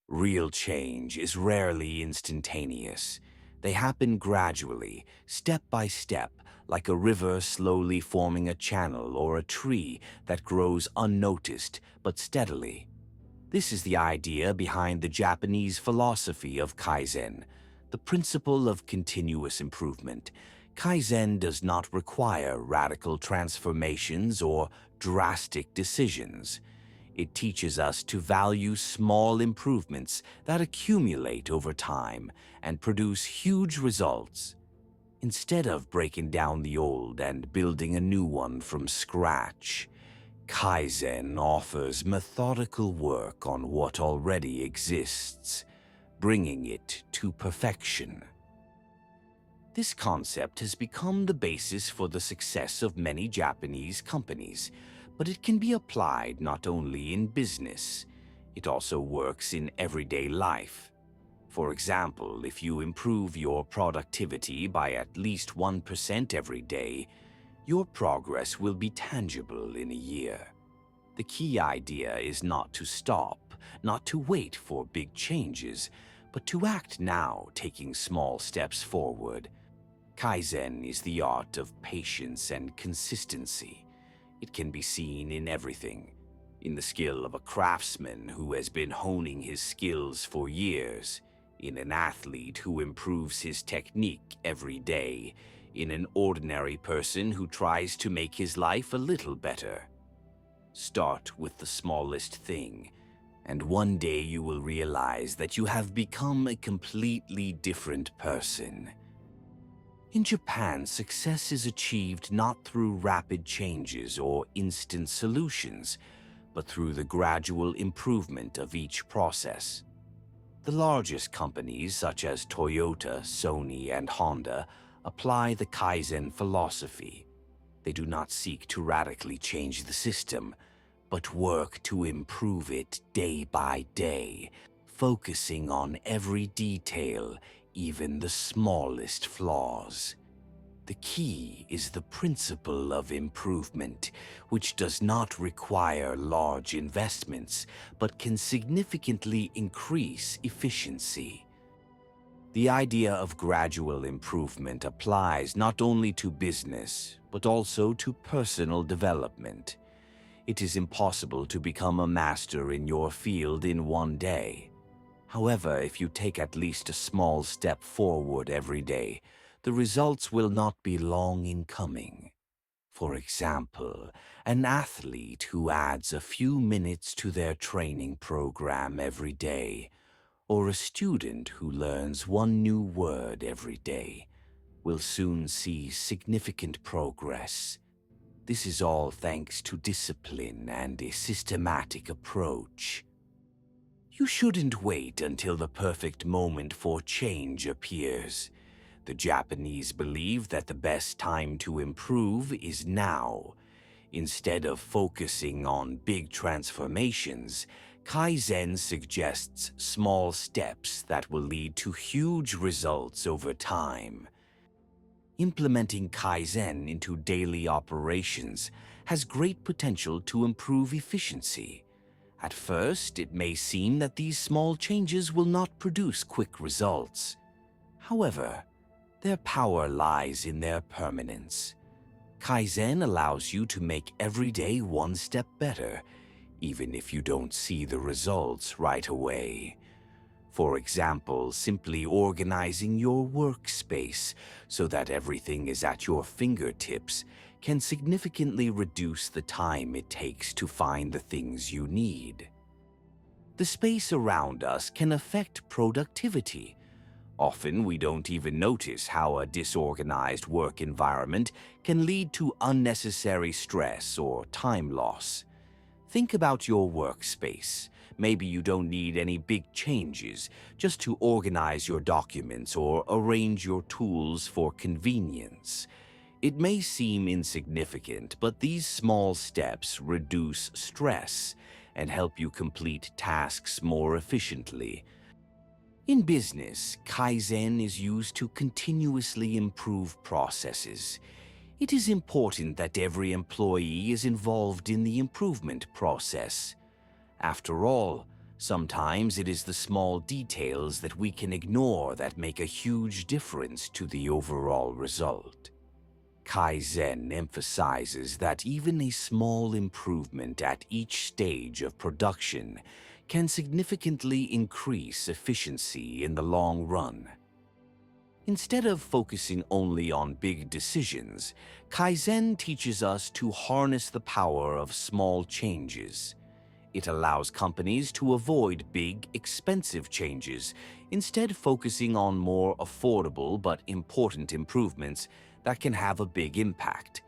Real change is rarely instantaneous. They happen gradually, step by step, like a river slowly forming a channel or a tree that grows unnoticed but steadily. This is the idea behind the Japanese philosophy of Kaizen, the principle of continuous improvement. Kaizen does not require radical transformations or drastic decisions. It teaches us to value small improvements that accumulate over time and produce huge results. Instead of breaking down the old and building a new one from scratch, Kaizen offers methodical work on what already exists, bringing it to perfection. This concept has become the basis for the success of many Japanese companies, but it can be applied not only in business, it also works in everyday life. For example, if you improve your productivity by at least 1% every day, your progress will be tangible in a year. The key idea is not to stop, not to wait for big changes, but to act now, taking small steps forward. Kaizen is the art of patience and consistency. It can be seen in everything. In the skill of a craftsman who has been honing his skills for years, in an athlete who improves his technique every day, in an ordinary person who tries to make his life a little better. Start with the smallest thing, and one day you will realize that you have become a completely different person. In Japan, success is achieved not through rapid changes or instant solutions, but through the gradual improvement of each process. The largest companies, such as Toyota, Sony, and Honda, apply the Kaizen philosophy. They do not seek to radically change the system, but work to improve it day by day, focusing on every detail, even the smallest flaws. The key is the principle of improvement, which does not require large investments, but can significantly increase efficiency. The idea of gradual improvement applies not only to business, but also to personal development. It is impossible to become a master in your field in one day. However, if you take at least a small step forward every day, the results will not be long in coming. For example, an athlete who adds a few minutes to their training program every day, or a student who learns one new word every day, will soon see significant progress. This is all thanks to discipline and a systematic approach. You shouldn't wait until the perfect moment for change appears. The Japanese believe that the best time to improve is now. Instead of focusing on big transformations, Kaizen suggests small steps that will lead to huge results over time. Implementing Kaizen into daily operations has great potential to improve efficiency. At first, it may seem that these small changes will not produce quick results. However, their power lies in their permanence. Kaizen allows you to make every day one step better, even if you don't see the results right away. For example, simply organizing your workspace so that everything is at your fingertips can significantly reduce the time it takes to find the things you need. The space around us can affect productivity. Often we don't even notice how a disorganized work environment can lead to unnecessary stress or time loss. Think about your workspace. Maybe you don't need any big changes, just to organize your documents or arrange your tools for convenience. It may seem insignificant, but these small steps reduce stress and help you complete tasks more efficiently. In business, Kaizen is used to continuously improve processes. It is important that every employee is involved in the improvement process. After all, Sometimes it is the small details that we can ignore that make a huge difference to the overall result. Kaizen emphasizes that even a small improvement at each stage of production can significantly increase efficiency in the long run. Instead of focusing only on big decisions, Kaizen teaches us to harness the power of small changes. It allows companies to avoid big, expensive changes, instead focusing on more affordable but important improvements that can have a big impact.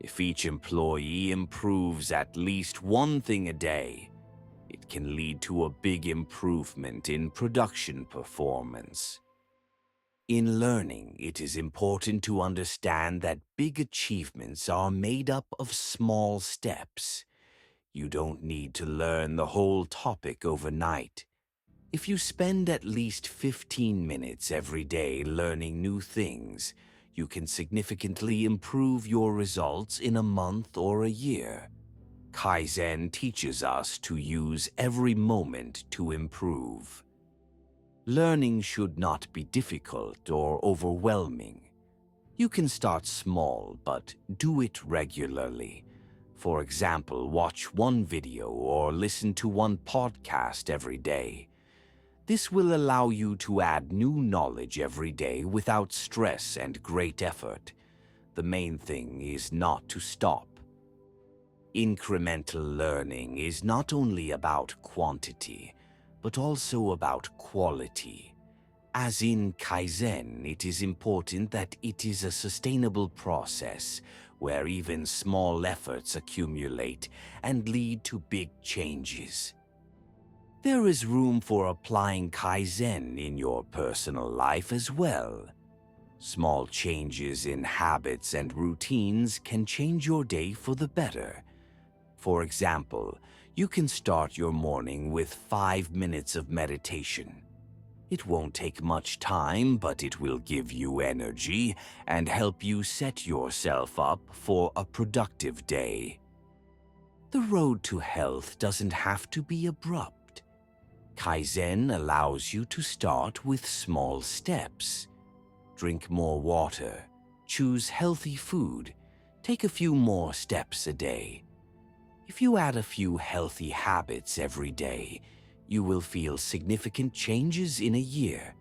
If each employee improves at least one thing a day, it can lead to a big improvement in production performance. In learning, it is important to understand that big achievements are made up of small steps. You don't need to learn the whole topic overnight. If you spend at least 15 minutes every day learning new things, you can significantly improve your results in a month or a year. Kaizen teaches us to use every moment to improve. Learning should not be difficult or overwhelming. You can start small, but do it regularly. For example, watch one video or listen to one podcast every day. This will allow you to add new knowledge every day without stress and great effort. The main thing is not to stop. Incremental learning is not only about quantity, but also about quality. As in Kaizen, it is important that it is a sustainable process where even small efforts accumulate and lead to big changes. There is room for applying Kaizen in your personal life as well. Small changes in habits and routines can change your day for the better. For example, you can start your morning with 5 minutes of meditation. It won't take much time, but it will give you energy and help you set yourself up for a productive day. The road to health doesn't have to be abrupt. Kaizen allows you to start with small steps. Drink more water, choose healthy food, take a few more steps a day. If you add a few healthy habits every day, you will feel significant changes in a year.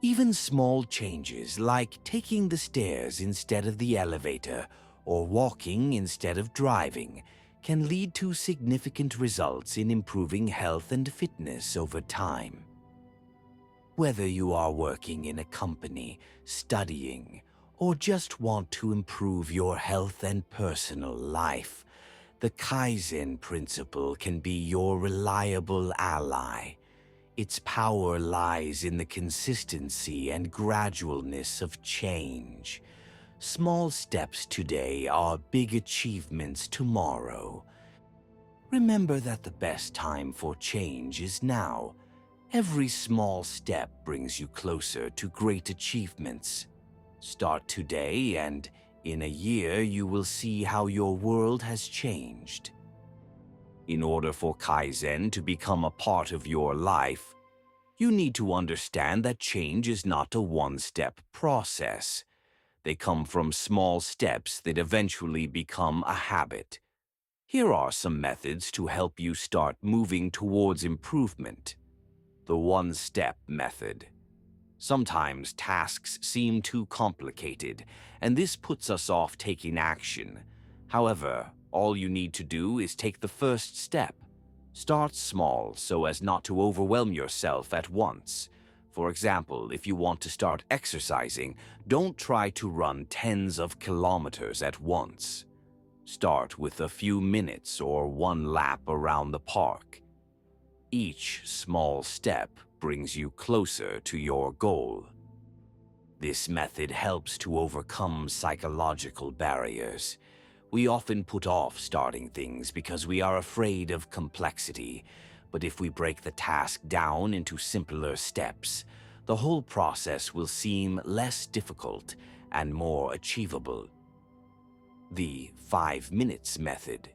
Even small changes like taking the stairs instead of the elevator or walking instead of driving can lead to significant results in improving health and fitness over time. Whether you are working in a company, studying, or just want to improve your health and personal life, the Kaizen principle can be your reliable ally. Its power lies in the consistency and gradualness of change. Small steps today are big achievements tomorrow. Remember that the best time for change is now. Every small step brings you closer to great achievements. Start today and in a year, you will see how your world has changed. In order for Kaizen to become a part of your life, you need to understand that change is not a one-step process. They come from small steps that eventually become a habit. Here are some methods to help you start moving towards improvement. The one-step method. Sometimes tasks seem too complicated, and this puts us off taking action. However, all you need to do is take the first step. Start small so as not to overwhelm yourself at once. For example, if you want to start exercising, don't try to run tens of kilometers at once. Start with a few minutes or one lap around the park. Each small step brings you closer to your goal. This method helps to overcome psychological barriers. We often put off starting things because we are afraid of complexity, but if we break the task down into simpler steps, the whole process will seem less difficult and more achievable. The 5 minutes method.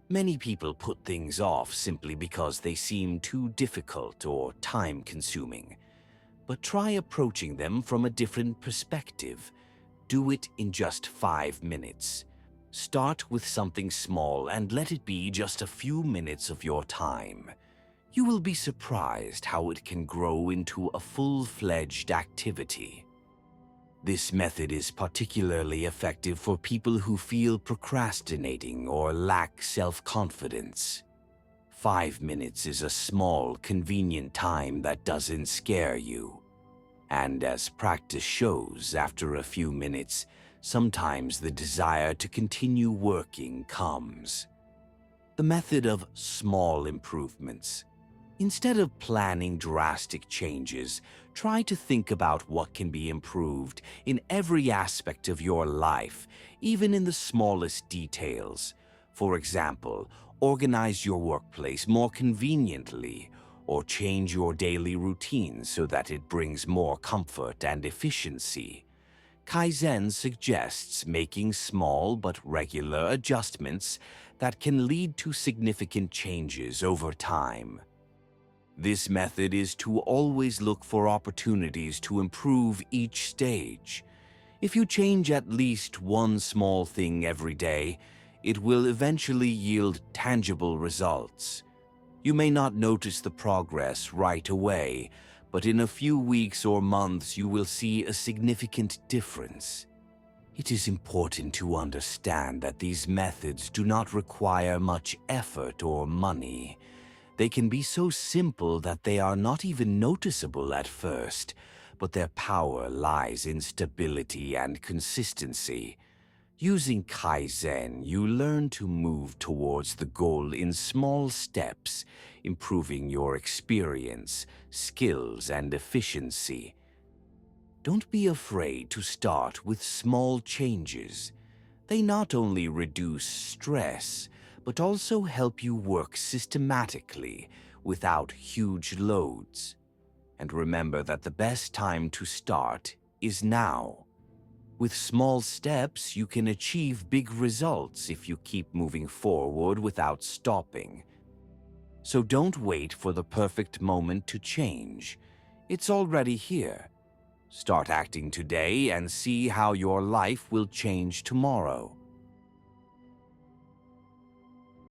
Many people put things off simply because they seem too difficult or time-consuming. But try approaching them from a different perspective. Do it in just 5 minutes. Start with something small and let it be just a few minutes of your time. You will be surprised how it can grow into a full-fledged activity. This method is particularly effective for people who feel procrastinating or lack self-confidence. 5 minutes is a small, convenient time that doesn't scare you. And as practice shows, after a few minutes, sometimes the desire to continue working comes. The method of small improvements. Instead of planning drastic changes, try to think about what can be improved in every aspect of your life, even in the smallest details. For example, organize your workplace more conveniently, or change your daily routine so that it brings more comfort and efficiency. Kaizen suggests making small but regular adjustments that can lead to significant changes over time. This method is to always look for opportunities to improve each stage. If you change at least one small thing every day, it will eventually yield tangible results. You may not notice the progress right away, but in a few weeks or months you will see a significant difference. It is important to understand that these methods do not require much effort or money. They can be so simple that they are not even noticeable at first, but their power lies in stability and consistency. Using Kaizen, you learn to move towards the goal in small steps, improving your experience, skills, and efficiency. Don't be afraid to start with small changes. They not only reduce stress, but also help you work systematically without huge loads. And remember that the best time to start is now. With small steps, you can achieve big results if you keep moving forward without stopping. So don't wait for the perfect moment to change. It's already here. Start acting today and see how your life will change tomorrow.